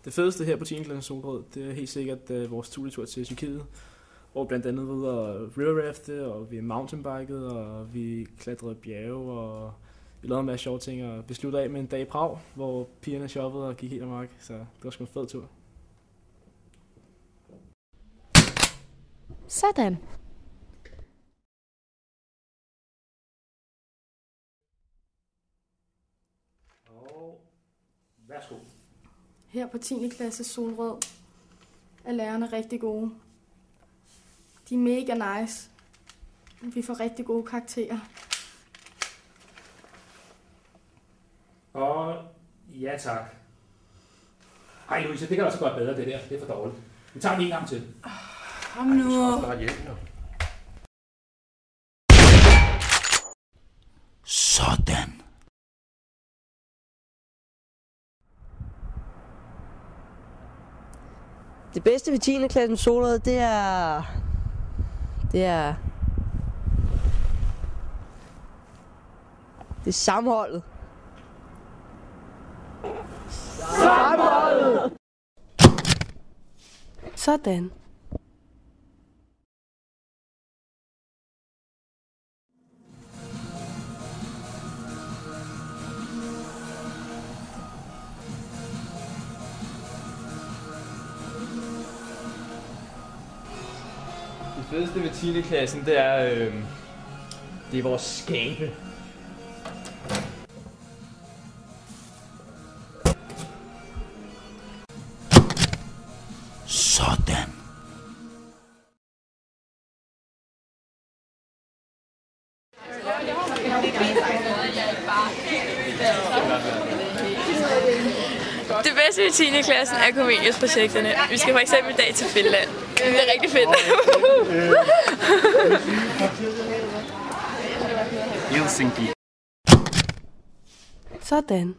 Det fedeste her på 10. klasse Solrød, det er helt sikkert vores studietur til Tyrkiet, hvor blandt andet ved at river rafte, og vi mountainbikede, og vi klatrede bjerge, og vi lavede en masse sjove ting, og vi sluttede af med en dag i Prag, hvor pigerne shoppede og gik helt amok, så det var sgu en fed tur. Sådan. Og værsgo. Her på 10. klasse Solrød er lærerne rigtig gode. De er mega nice. Vi får rigtig gode karakterer. Og ja tak. Ej Louise, det kan også godt bedre det der. Det er for dårligt. Vi tager den en gang til. Kom nu. Sådan. Det bedste ved 10. klassen Solrød, det er sammenholdet. Sådan. Det fedeste ved 10. klassen, det er vores skabe. Sådan. Det bedste ved 10. klassen er Comenius-projekterne. Vi skal for eksempel i dag til Finland. Det er rigtig fedt. Helsinki. Sådan.